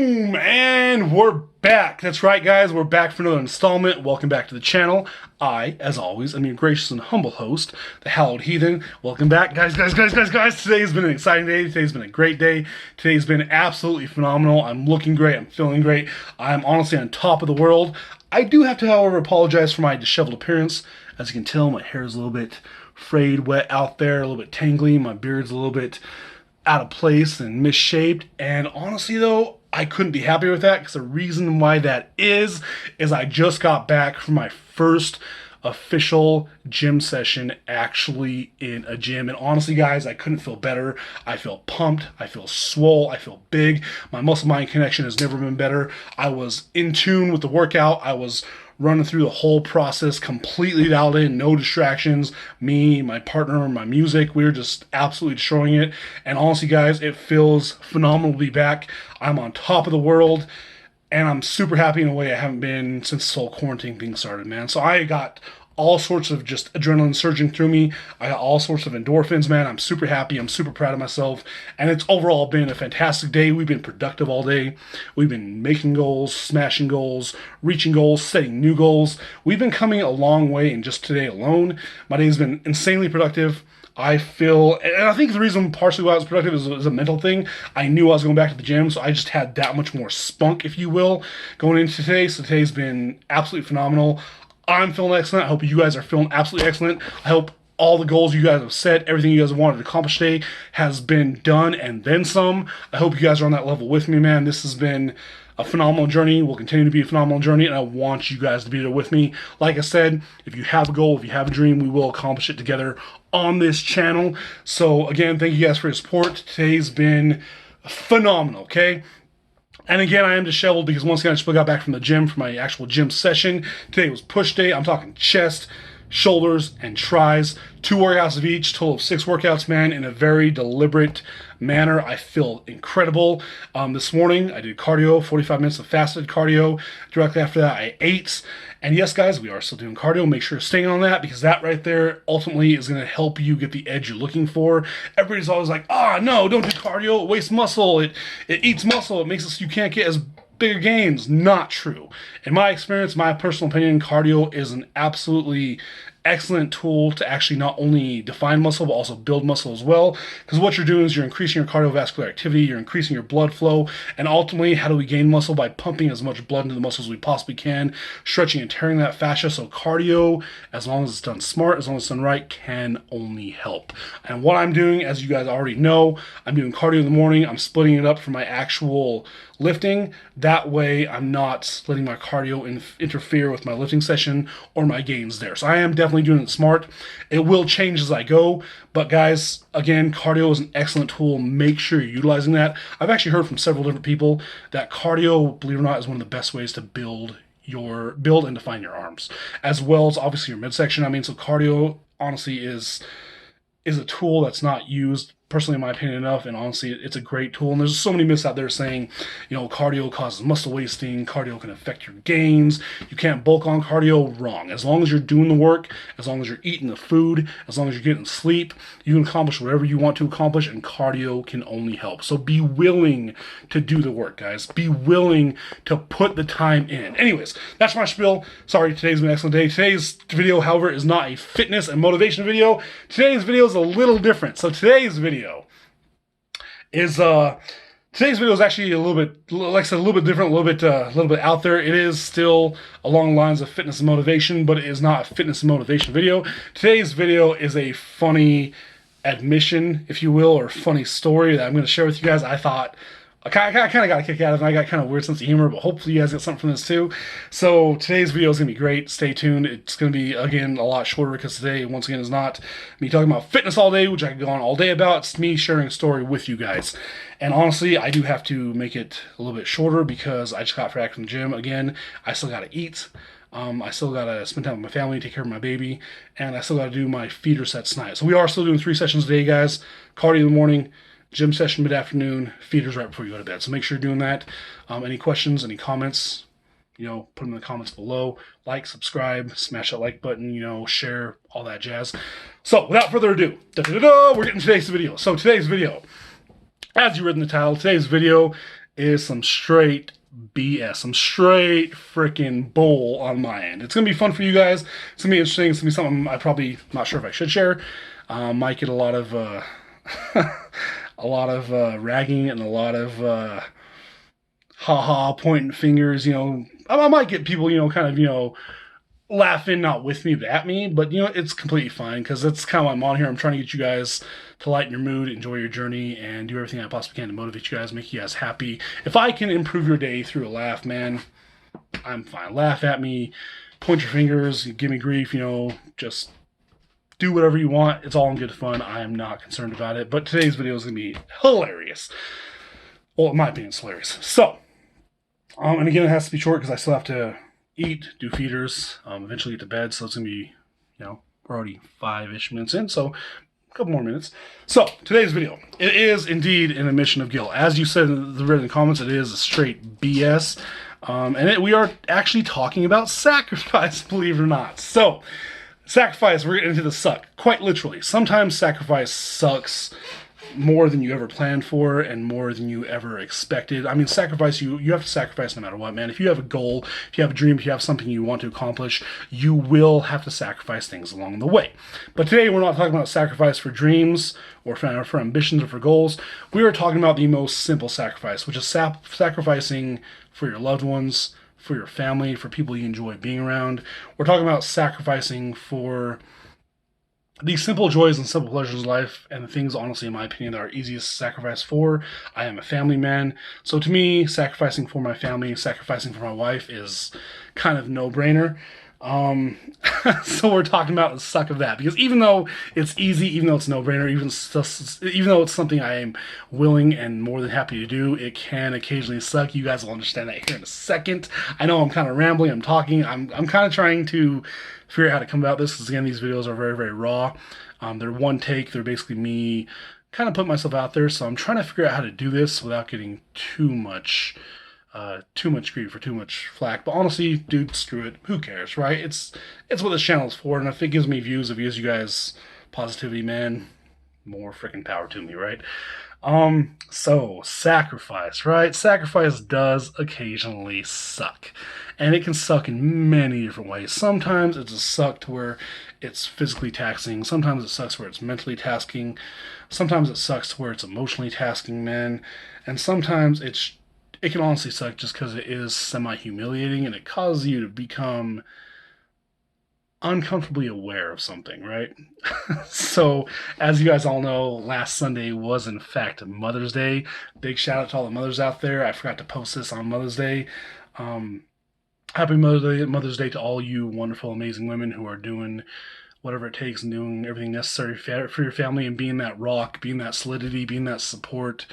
Boom! And we're back. That's right, guys. We're back for another installment. Welcome back to the channel. I, as always, am your gracious and humble host, the Hallowed Heathen. Welcome back, guys. Today's been an exciting day. Today's been a great day. Today's been absolutely phenomenal. I'm looking great. I'm feeling great. I'm honestly on top of the world. I do have to, however, apologize for my disheveled appearance. As you can tell, my hair is a little bit frayed, wet out there, a little bit tangly. My beard's a little bit out of place and misshaped, and honestly though, I couldn't be happier with that, because the reason why that is I just got back from my first official gym session actually in a gym, and honestly guys, I couldn't feel better. I feel pumped, I feel swole, I feel big. My muscle-mind connection has never been better. I was in tune with the workout. I was running through the whole process completely dialed in, no distractions. Me, my partner, my music, we were just absolutely destroying it. And honestly guys, it feels phenomenal to be back. I'm on top of the world, and I'm super happy in a way I haven't been since this whole quarantine thing started, man. So I got all sorts of just adrenaline surging through me. I got all sorts of endorphins, man. I'm super happy. I'm super proud of myself. And it's overall been a fantastic day. We've been productive all day. We've been making goals, smashing goals, reaching goals, setting new goals. We've been coming a long way in just today alone. My day's been insanely productive. I feel, and I think the reason partially why I was productive is a mental thing. I knew I was going back to the gym, so I just had that much more spunk, if you will, going into today. So today's been absolutely phenomenal. I'm feeling excellent. I hope you guys are feeling absolutely excellent. I hope all the goals you guys have set, everything you guys wanted to accomplish today has been done and then some. I hope you guys are on that level with me, man. This has been a phenomenal journey. Will continue to be a phenomenal journey, and I want you guys to be there with me. Like I said, if you have a goal, if you have a dream, we will accomplish it together on this channel. So again, thank you guys for your support. Today's been phenomenal, okay? And again, I am disheveled because once again, I just got back from the gym for my actual gym session. Today was push day. I'm talking chest, shoulders, and tries. 2 workouts of each, total of 6 workouts, man, in a very deliberate manner. I feel incredible. This morning, I did cardio, 45 minutes of fasted cardio. Directly after that, I ate. And yes, guys, we are still doing cardio. Make sure you're staying on that, because that right there ultimately is going to help you get the edge you're looking for. Everybody's always like, no, don't do cardio. It wastes muscle. It eats muscle. It makes it so you can't get as bigger gains. Not true. In my experience, my personal opinion, cardio is an absolutely excellent tool to actually not only define muscle, but also build muscle as well. Because what you're doing is you're increasing your cardiovascular activity, you're increasing your blood flow, and ultimately, how do we gain muscle? By pumping as much blood into the muscles as we possibly can, stretching and tearing that fascia. So cardio, as long as it's done smart, as long as it's done right, can only help. And what I'm doing, as you guys already know, I'm doing cardio in the morning. I'm splitting it up for my actual lifting. That way, I'm not letting my cardio interfere with my lifting session or my gains there. So I am definitely doing it smart. It will change as I go, but guys, again, cardio is an excellent tool. Make sure you're utilizing that. I've actually heard from several different people that cardio, believe it or not, is one of the best ways to build and define your arms, as well as obviously your midsection. I mean, so cardio honestly is a tool that's not used, personally in my opinion, enough, and honestly it's a great tool. And there's so many myths out there saying, cardio causes muscle wasting, cardio can affect your gains, you can't bulk on cardio. Wrong. As long as you're doing the work, as long as you're eating the food, as long as you're getting sleep, you can accomplish whatever you want to accomplish, and cardio can only help. So be willing to do the work, guys. Be willing to put the time in. Anyways, that's my spiel. Sorry, today's been an excellent day. Today's video, however, is not a fitness and motivation video. Today's video is a little different. So today's video is actually a little bit, like I said, a little bit different, a little bit out there. It is still along the lines of fitness and motivation, but it is not a fitness and motivation video. Today's video is a funny admission, if you will, or funny story that I'm going to share with you guys. I thought I kind of got a kick out of it. I got kind of weird sense of humor, but hopefully you guys get something from this too. So today's video is going to be great. Stay tuned. It's going to be, again, a lot shorter, because today, once again, is not me talking about fitness all day, which I could go on all day about. It's me sharing a story with you guys. And honestly, I do have to make it a little bit shorter, because I just got back from the gym. Again, I still got to eat. I still got to spend time with my family, take care of my baby, and I still got to do my feeder sets tonight. So we are still doing 3 sessions a day, guys. Cardio in the morning, gym session mid-afternoon, feeders right before you go to bed. So make sure you're doing that. Any questions, any comments, put them in the comments below. Like, subscribe, smash that like button, share, all that jazz. So without further ado, we're getting today's video. So today's video, as you read in the title, today's video is some straight BS, some straight freaking bull on my end. It's gonna be fun for you guys. It's gonna be interesting. It's gonna be something I probably not sure if I should share. Might get a lot of ragging and a lot of haha pointing fingers. I might get people kind of laughing, not with me, but at me. But it's completely fine because that's kind of why I'm on here. I'm trying to get you guys to lighten your mood, enjoy your journey, and do everything I possibly can to motivate you guys, make you guys happy. If I can improve your day through a laugh, man, I'm fine. Laugh at me, point your fingers, give me grief, just do whatever you want. It's all in good fun. I am not concerned about it. But today's video is going to be hilarious. Well, in my opinion, it's hilarious. So, and again, it has to be short because I still have to eat, do feeders, eventually get to bed. So it's going to be, we're already 5-ish minutes in. So a couple more minutes. So today's video, it is indeed an admission of guilt. As you said in the written comments, it is a straight BS. We are actually talking about sacrifice, believe it or not. So sacrifice, we're getting into the suck. Quite literally. Sometimes sacrifice sucks more than you ever planned for and more than you ever expected. I mean, sacrifice, you have to sacrifice no matter what, man. If you have a goal, if you have a dream, if you have something you want to accomplish, you will have to sacrifice things along the way. But today we're not talking about sacrifice for dreams or for ambitions or for goals. We are talking about the most simple sacrifice, which is sacrificing for your loved ones, for your family, for people you enjoy being around. We're talking about sacrificing for these simple joys and simple pleasures of life, and the things, honestly, in my opinion, that are easiest to sacrifice for. I am a family man, so to me, sacrificing for my family, sacrificing for my wife is kind of no-brainer. So we're talking about the suck of that, because even though it's easy, even though it's no-brainer, even though it's something I am willing and more than happy to do, it can occasionally suck. You guys will understand that here in a second. I know I'm kind of rambling, I'm talking, I'm kind of trying to figure out how to come about this, because again, these videos are very, very raw. They're one take, they're basically me kind of putting myself out there, so I'm trying to figure out how to do this without getting too much grief or too much flack. But honestly, dude, screw it. Who cares, right? It's what this channel is for, and if it gives me views, if it gives you guys positivity, man, more freaking power to me, right? So sacrifice, right? Sacrifice does occasionally suck, and it can suck in many different ways. Sometimes it's a suck to where it's physically taxing. Sometimes it sucks where it's mentally tasking. Sometimes it sucks to where it's emotionally tasking, man. And sometimes it can honestly suck just because it is semi-humiliating and it causes you to become uncomfortably aware of something, right? So, as you guys all know, last Sunday was in fact Mother's Day. Big shout out to all the mothers out there. I forgot to post this on Mother's Day. Happy Mother's Day to all you wonderful, amazing women who are doing whatever it takes and doing everything necessary for your family and being that rock, being that solidity, being that support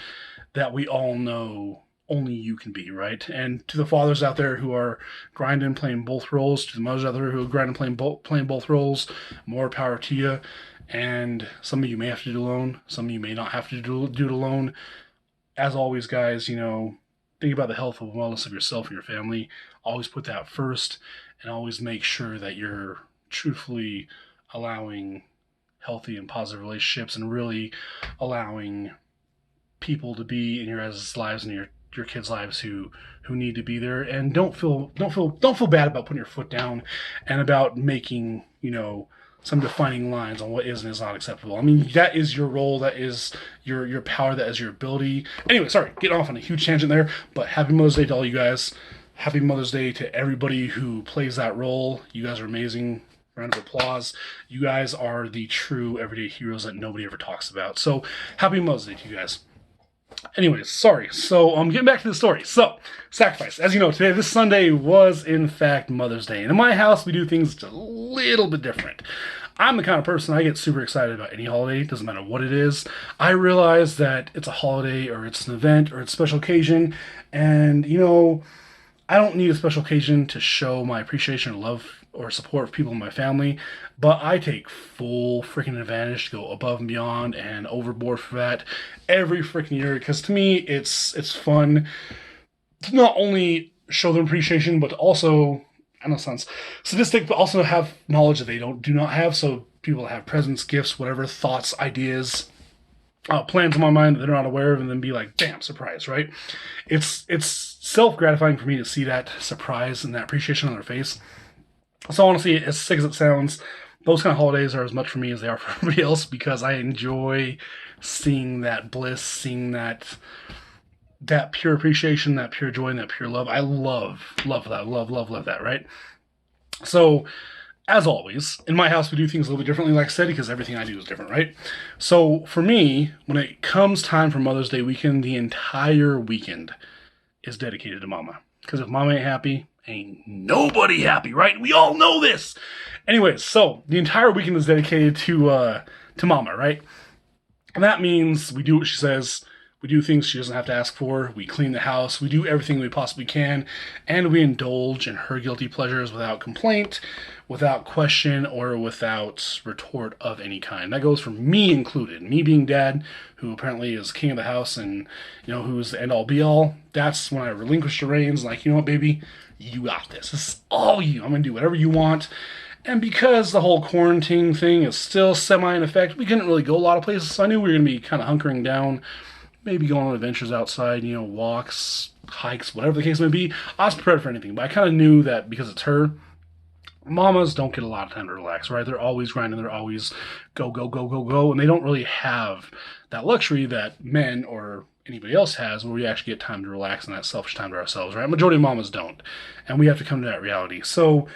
that we all know only you can be, right? And to the fathers out there who are grinding, playing both roles, to the mothers out there who are grinding, playing both roles, more power to you. And some of you may have to do it alone. Some of you may not have to do it alone. As always, guys, think about the health and wellness of yourself and your family. Always put that first, and always make sure that you're truthfully allowing healthy and positive relationships and really allowing people to be in your guys' lives and your kids' lives who need to be there. And don't feel bad about putting your foot down and about making some defining lines on what is and is not acceptable. I mean, that is your role, that is your power, that is your ability. Anyway, sorry, getting off on a huge tangent there, but happy Mother's Day to all you guys. Happy Mother's Day to everybody who plays that role. You guys are amazing. Round of applause. You guys are the true everyday heroes that nobody ever talks about. So happy Mother's Day to you guys. Anyways, sorry. So getting back to the story. So, sacrifice. As you know, today, this Sunday was in fact Mother's Day. And in my house, we do things just a little bit different. I'm the kind of person, I get super excited about any holiday. Doesn't matter what it is. I realize that it's a holiday or it's an event or it's a special occasion. And, I don't need a special occasion to show my appreciation or love or support for people in my family, but I take full freaking advantage to go above and beyond and overboard for that every freaking year, because to me it's fun to not only show them appreciation, but to also, I know it sounds sadistic, but also have knowledge that they do not have. So people have presents, gifts, whatever, thoughts, ideas, plans in my mind that they're not aware of, and then be like, damn, surprise, right? It's self-gratifying for me to see that surprise and that appreciation on their face. So honestly, as sick as it sounds, those kind of holidays are as much for me as they are for everybody else, because I enjoy seeing that bliss, seeing that pure appreciation, that pure joy, and that pure love. I love that, love that, right? So, as always, in my house, we do things a little bit differently, like I said, because everything I do is different, right? So, for me, when it comes time for Mother's Day weekend, the entire weekend is dedicated to Mama. Because if Mama ain't happy, ain't nobody happy, right? We all know this. Anyways, so the entire weekend is dedicated to Mama, right? And that means we do what she says. We do things she doesn't have to ask for. We clean the house. We do everything we possibly can. And we indulge in her guilty pleasures without complaint, without question, or without retort of any kind. That goes for me included. Me being dad, who apparently is king of the house and, who's the end-all be-all. That's when I relinquish the reins. Like, you know what, baby? You got this. This is all you. I'm going to do whatever you want. And because the whole quarantine thing is still semi in effect, we couldn't really go a lot of places. So I knew we were going to be kind of hunkering down, maybe going on adventures outside, walks, hikes, whatever the case may be. I was prepared for anything, but I kind of knew that because it's her, mamas don't get a lot of time to relax, right? They're always grinding. They're always go, go, go, go, go. And they don't really have that luxury that men or anybody else has where we actually get time to relax and that selfish time to ourselves, right? Majority of mamas don't. And we have to come to that reality. So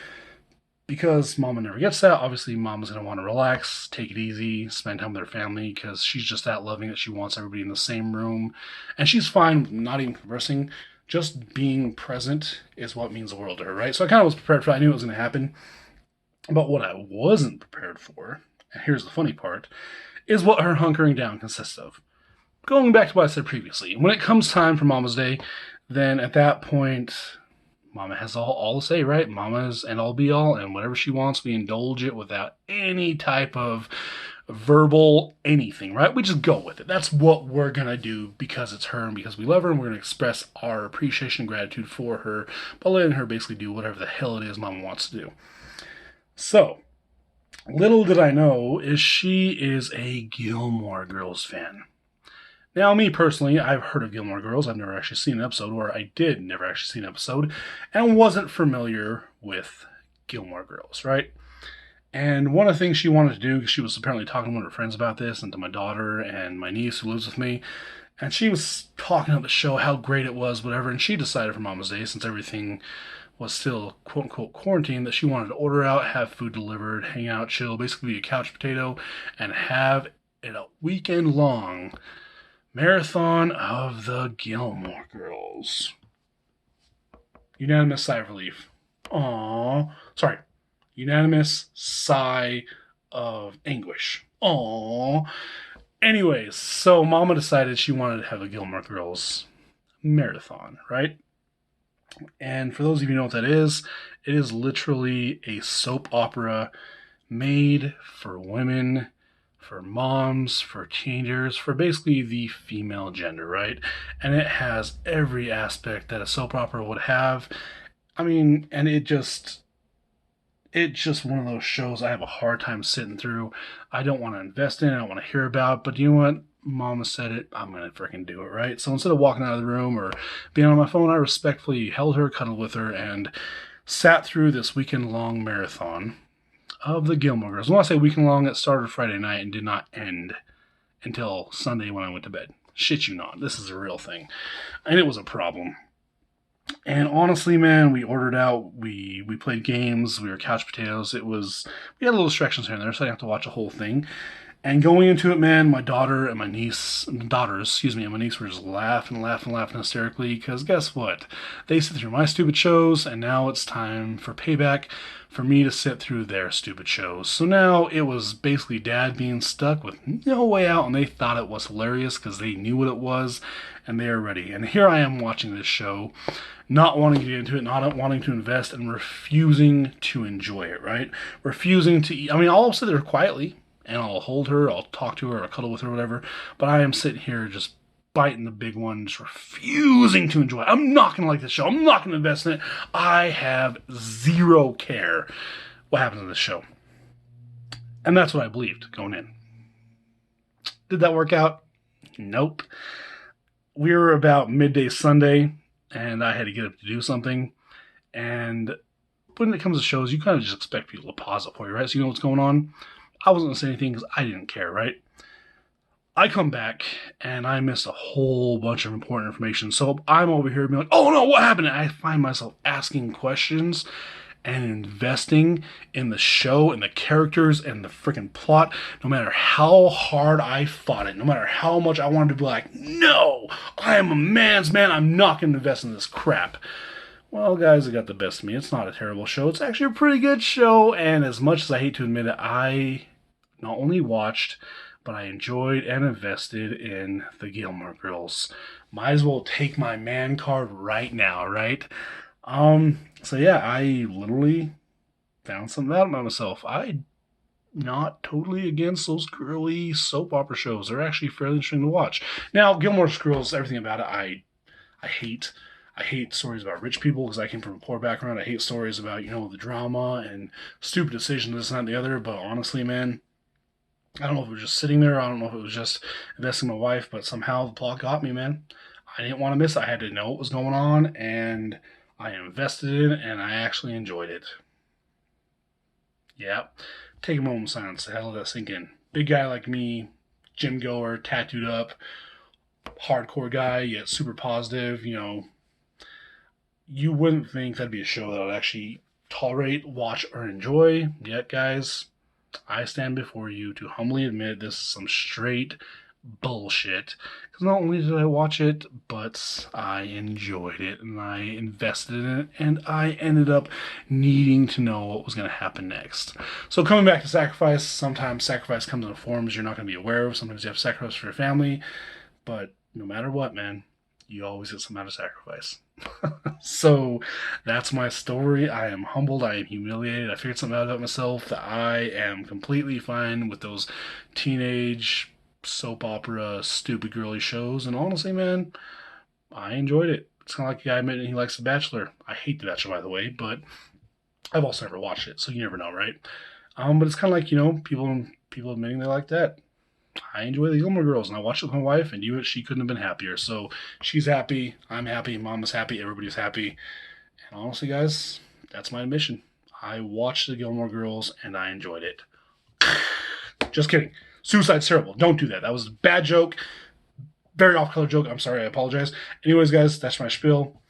because Mama never gets that, obviously Mama's going to want to relax, take it easy, spend time with her family, because she's just that loving that she wants everybody in the same room. And she's fine with not even conversing. Just being present is what means the world to her, right? So I kind of was prepared for that. I knew it was going to happen. But what I wasn't prepared for, and here's the funny part, is what her hunkering down consists of. Going back to what I said previously, when it comes time for Mama's Day, then at that point, Mama has all to say, right? Mama's and all be all, and whatever she wants, we indulge it without any type of verbal anything, right? We just go with it. That's what we're going to do because it's her and because we love her, and we're going to express our appreciation and gratitude for her by letting her basically do whatever the hell it is Mama wants to do. So, little did I know is she is a Gilmore Girls fan. Now, me personally, I've heard of Gilmore Girls. I've never actually seen an episode, or I did never actually see an episode, and wasn't familiar with Gilmore Girls, right? And one of the things she wanted to do, because she was apparently talking to one of her friends about this, and to my daughter and my niece who lives with me, and she was talking about the show, how great it was, whatever, and she decided for Mama's Day, since everything was still quote-unquote quarantine, that she wanted to order out, have food delivered, hang out, chill, basically be a couch potato, and have it a weekend long marathon of the Gilmore Girls. Unanimous sigh of relief. Aww. Sorry. Unanimous sigh of anguish. Aww. Anyways, so Mama decided she wanted to have a Gilmore Girls marathon, right? And for those of you who know what that is, it is literally a soap opera made for women, for moms, for teenagers, for basically the female gender, right? And it has every aspect that a soap opera would have. I mean, and it's just one of those shows I have a hard time sitting through. I don't want to invest in it. I don't want to hear about, but you know what? Mama said it. I'm going to freaking do it, right? So instead of walking out of the room or being on my phone, I respectfully held her, cuddled with her, and sat through this weekend-long marathon of the Gilmore Girls. When I say weekend long, it started Friday night and did not end until Sunday when I went to bed. Shit you not. This is a real thing. And it was a problem. And honestly, man, we ordered out, we played games, we were couch potatoes. We had little distractions here and there, so I didn't have to watch a whole thing. And going into it, man, my daughter and my niece, and my niece were just laughing hysterically, because guess what? They sit through my stupid shows, and now it's time for payback for me to sit through their stupid shows. So now it was basically Dad being stuck with no way out, and they thought it was hilarious because they knew what it was, and they are ready. And here I am watching this show, not wanting to get into it, not wanting to invest, and refusing to enjoy it, right? Refusing to eat. I mean, I'll sit there quietly, and I'll hold her, I'll talk to her, I'll cuddle with her, whatever. But I am sitting here just biting the big one, just refusing to enjoy it. I'm not going to like this show. I'm not going to invest in it. I have zero care what happens in this show. And that's what I believed going in. Did that work out? Nope. We were about midday Sunday, and I had to get up to do something. And when it comes to shows, you kind of just expect people to pause it for you, right? So you know what's going on. I wasn't going to say anything because I didn't care, right? I come back and I missed a whole bunch of important information. So I'm over here being like, oh no, what happened? And I find myself asking questions and investing in the show and the characters and the freaking plot, no matter how hard I fought it, no matter how much I wanted to be like, no, I am a man's man. I'm not going to invest in this crap. Well, guys, it got the best of me. It's not a terrible show. It's actually a pretty good show. And as much as I hate to admit it, I not only watched, but I enjoyed and invested in the Gilmore Girls. Might as well take my man card right now, right? So yeah, I literally found something out about myself. I'm not totally against those girly soap opera shows. They're actually fairly interesting to watch. Now, Gilmore Girls, everything about it, I hate. I hate stories about rich people because I came from a poor background. I hate stories about, the drama and stupid decisions, this and that and the other. But honestly, man, I don't know if it was just sitting there. I don't know if it was just investing in my wife, but somehow the plot got me, man. I didn't want to miss it. I had to know what was going on, and I invested in it, and I actually enjoyed it. Yeah. Take a moment of silence to let that sink in. Big guy like me, gym goer, tattooed up, hardcore guy, yet super positive, you wouldn't think that'd be a show that I would actually tolerate, watch, or enjoy. Yet, guys, I stand before you to humbly admit this is some straight bullshit. Because not only did I watch it, but I enjoyed it, and I invested in it, and I ended up needing to know what was going to happen next. So coming back to sacrifice, sometimes sacrifice comes in forms you're not going to be aware of. Sometimes you have sacrifice for your family, but no matter what, man, you always get some out of sacrifice. So that's my story. I am humbled. I am humiliated. I figured something out about myself that I am completely fine with those teenage soap opera, stupid girly shows. And honestly, man, I enjoyed it. It's kind of like a guy admitting he likes The Bachelor. I hate The Bachelor, by the way, but I've also never watched it, so you never know, right? But it's kind of like, people admitting they like that. I enjoy the Gilmore Girls, and I watched it with my wife, and she couldn't have been happier. So she's happy, I'm happy, Mama's happy, everybody's happy. And honestly, guys, that's my admission. I watched the Gilmore Girls, and I enjoyed it. Just kidding. Suicide's terrible. Don't do that. That was a bad joke. Very off-color joke. I'm sorry. I apologize. Anyways, guys, that's my spiel.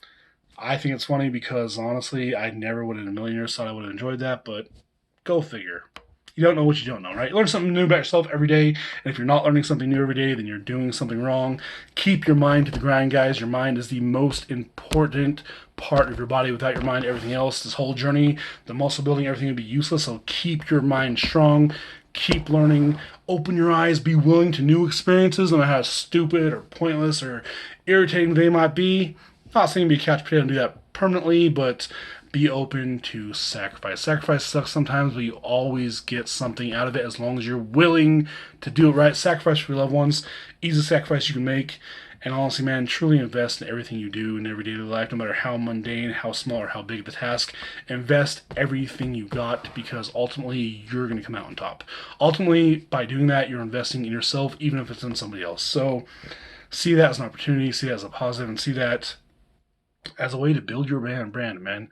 I think it's funny because, honestly, I never would have in a million years thought I would have enjoyed that, but go figure. You don't know what you don't know, right? Learn something new about yourself every day. And if you're not learning something new every day, then you're doing something wrong. Keep your mind to the grind, guys. Your mind is the most important part of your body. Without your mind, everything else, this whole journey, the muscle building, everything would be useless. So keep your mind strong. Keep learning. Open your eyes. Be willing to new experiences, no matter how stupid or pointless or irritating they might be. Not saying be a couch potato and do that permanently, but be open to sacrifice. Sacrifice sucks sometimes, but you always get something out of it as long as you're willing to do it right. Sacrifice for your loved ones, easiest sacrifice you can make. And honestly, man, truly invest in everything you do in every daily life, no matter how mundane, how small, or how big the task. Invest everything you got because ultimately you're going to come out on top. Ultimately, by doing that, you're investing in yourself, even if it's in somebody else. So see that as an opportunity, see that as a positive, and see that as a way to build your brand, man.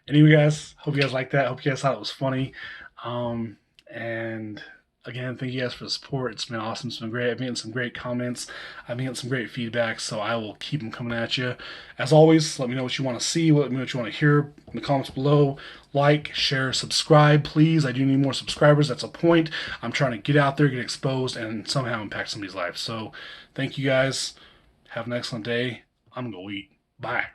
Anyway, guys, hope you guys liked that. Hope you guys thought it was funny. And again, thank you guys for the support. It's been awesome. It's been great. I've been getting some great comments. I've been getting some great feedback, so I will keep them coming at you. As always, let me know what you want to see. Let me know what you want to hear in the comments below. Like, share, subscribe, please. I do need more subscribers. That's a point. I'm trying to get out there, get exposed, and somehow impact somebody's life. So thank you guys. Have an excellent day. I'm going to go eat. Bye.